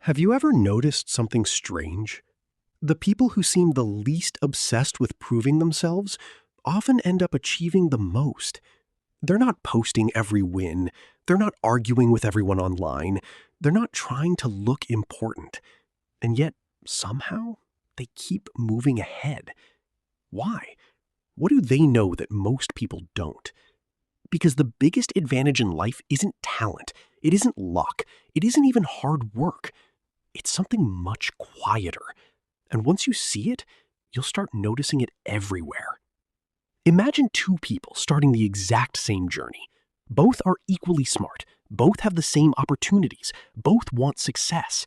Have you ever noticed something strange? The people who seem the least obsessed with proving themselves often end up achieving the most. They're not posting every win. They're not arguing with everyone online. They're not trying to look important. And yet, somehow, they keep moving ahead. Why? What do they know that most people don't? Because the biggest advantage in life isn't talent. It isn't luck. It isn't even hard work. It's something much quieter. And once you see it, you'll start noticing it everywhere. Imagine two people starting the exact same journey. Both are equally smart. Both have the same opportunities. Both want success.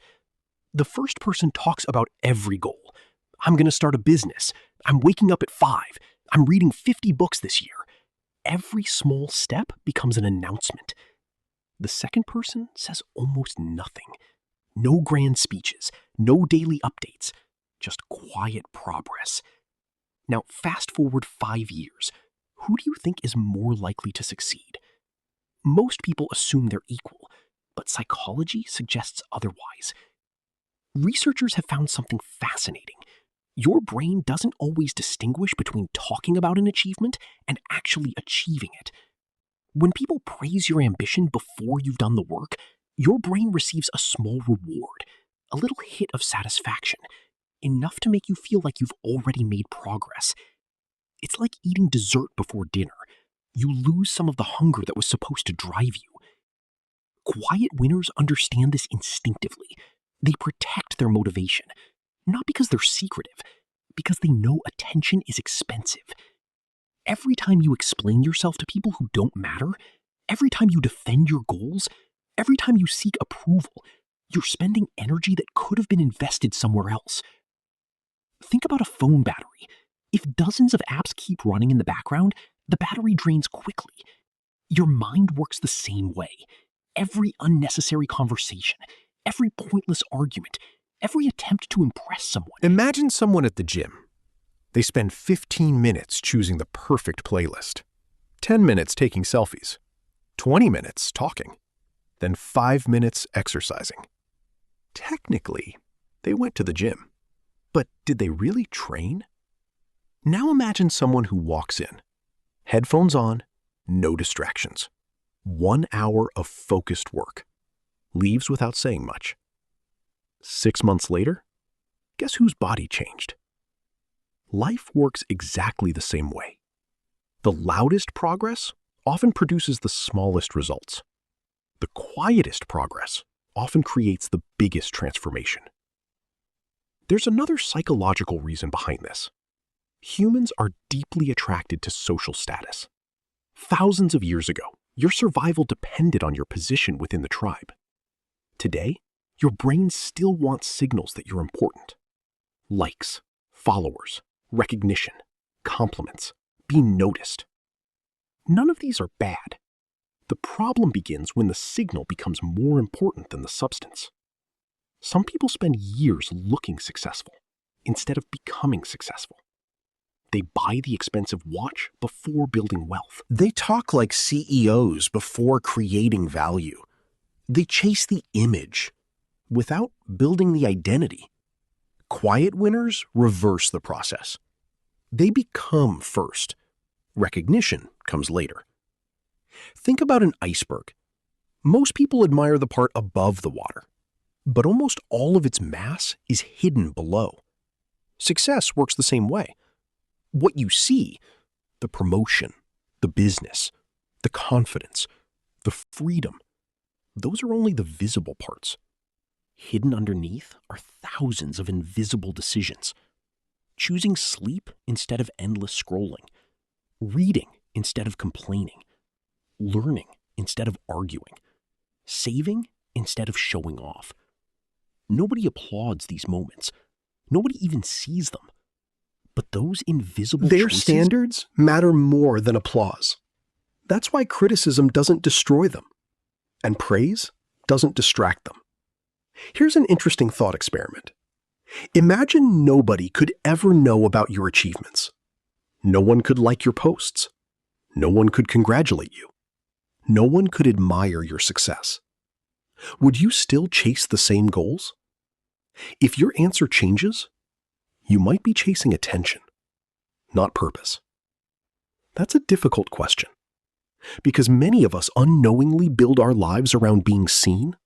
The first person talks about every goal. I'm going to start a business. I'm waking up at 5. I'm reading 50 books this year. Every small step becomes an announcement. The second person says almost nothing. No grand speeches, no daily updates, just quiet progress. Now, fast forward 5 years. Who do you think is more likely to succeed? Most people assume they're equal, but psychology suggests otherwise. Researchers have found something fascinating. Your brain doesn't always distinguish between talking about an achievement and actually achieving it. When people praise your ambition before you've done the work, your brain receives a small reward, a little hit of satisfaction, enough to make you feel like you've already made progress. It's like eating dessert before dinner. You lose some of the hunger that was supposed to drive you. Quiet winners understand this instinctively. They protect their motivation, not because they're secretive, because they know attention is expensive. Every time you explain yourself to people who don't matter, every time you defend your goals, every time you seek approval, you're spending energy that could have been invested somewhere else. Think about a phone battery. If dozens of apps keep running in the background, the battery drains quickly. Your mind works the same way. Every unnecessary conversation, every pointless argument, every attempt to impress someone. Imagine someone at the gym. They spend 15 minutes choosing the perfect playlist, 10 minutes taking selfies, 20 minutes talking, then 5 minutes exercising. Technically, they went to the gym. But did they really train? Now imagine someone who walks in, headphones on, no distractions. 1 hour of focused work. Leaves without saying much. 6 months later, guess whose body changed? Life works exactly the same way. The loudest progress often produces the smallest results. The quietest progress often creates the biggest transformation. There's another psychological reason behind this. Humans are deeply attracted to social status. Thousands of years ago, your survival depended on your position within the tribe. Today, your brain still wants signals that you're important. Likes, followers, recognition, compliments, being noticed. None of these are bad. The problem begins when the signal becomes more important than the substance. Some people spend years looking successful instead of becoming successful. They buy the expensive watch before building wealth. They talk like CEOs before creating value. They chase the image without building the identity. Quiet winners reverse the process. They become first. Recognition comes later. Think about an iceberg. Most people admire the part above the water, but almost all of its mass is hidden below. Success works the same way. What you see, the promotion, the business, the confidence, the freedom, those are only the visible parts. Hidden underneath are thousands of invisible decisions. Choosing sleep instead of endless scrolling, reading instead of complaining, learning instead of arguing, saving instead of showing off. Nobody applauds these moments. Nobody even sees them. But those invisible Their choices... standards matter more than applause. That's why criticism doesn't destroy them, and praise doesn't distract them. Here's an interesting thought experiment. Imagine nobody could ever know about your achievements. No one could like your posts. No one could congratulate you. No one could admire your success. Would you still chase the same goals? If your answer changes, you might be chasing attention, not purpose. That's a difficult question, because many of us unknowingly build our lives around being seen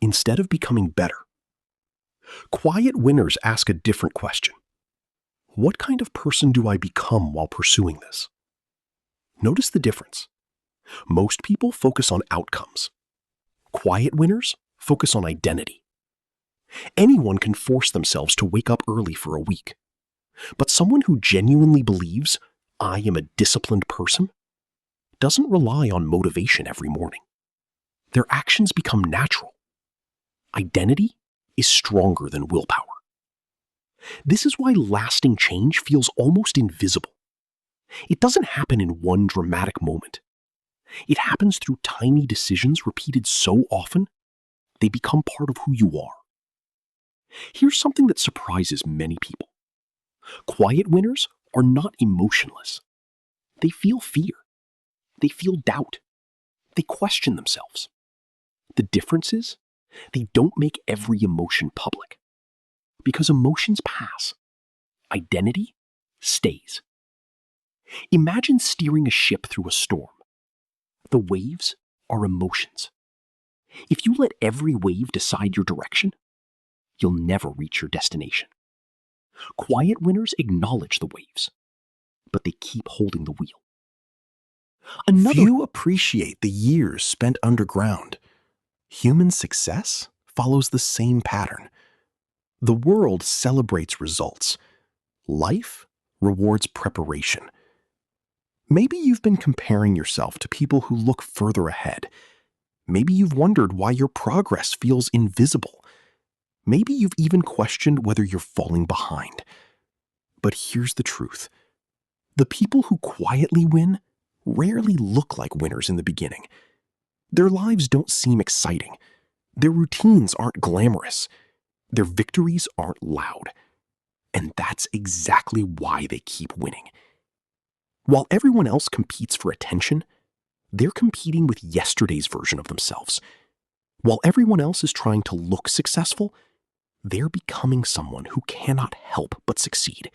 instead of becoming better. Quiet winners ask a different question. What kind of person do I become while pursuing this? Notice the difference. Most people focus on outcomes. Quiet winners focus on identity. Anyone can force themselves to wake up early for a week. But someone who genuinely believes, I am a disciplined person, doesn't rely on motivation every morning. Their actions become natural. Identity is stronger than willpower. This is why lasting change feels almost invisible. It doesn't happen in one dramatic moment. It happens through tiny decisions repeated so often, they become part of who you are. Here's something that surprises many people. Quiet winners are not emotionless. They feel fear. They feel doubt. They question themselves. The difference is, they don't make every emotion public. Because emotions pass. Identity stays. Imagine steering a ship through a storm. The waves are emotions. If you let every wave decide your direction, you'll never reach your destination. Quiet winners acknowledge the waves, but they keep holding the wheel. Few appreciate the years spent underground. Human success follows the same pattern. The world celebrates results. Life rewards preparation. Maybe you've been comparing yourself to people who look further ahead. Maybe you've wondered why your progress feels invisible. Maybe you've even questioned whether you're falling behind. But here's the truth. The people who quietly win rarely look like winners in the beginning. Their lives don't seem exciting. Their routines aren't glamorous. Their victories aren't loud. And that's exactly why they keep winning. While everyone else competes for attention, they're competing with yesterday's version of themselves. While everyone else is trying to look successful, they're becoming someone who cannot help but succeed.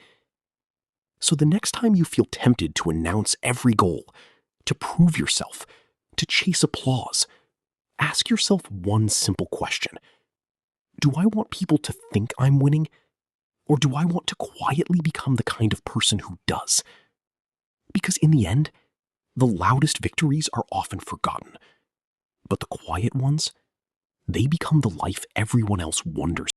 So the next time you feel tempted to announce every goal, to prove yourself, to chase applause, ask yourself one simple question. Do I want people to think I'm winning? Or do I want to quietly become the kind of person who does? Because in the end, the loudest victories are often forgotten. But the quiet ones, they become the life everyone else wonders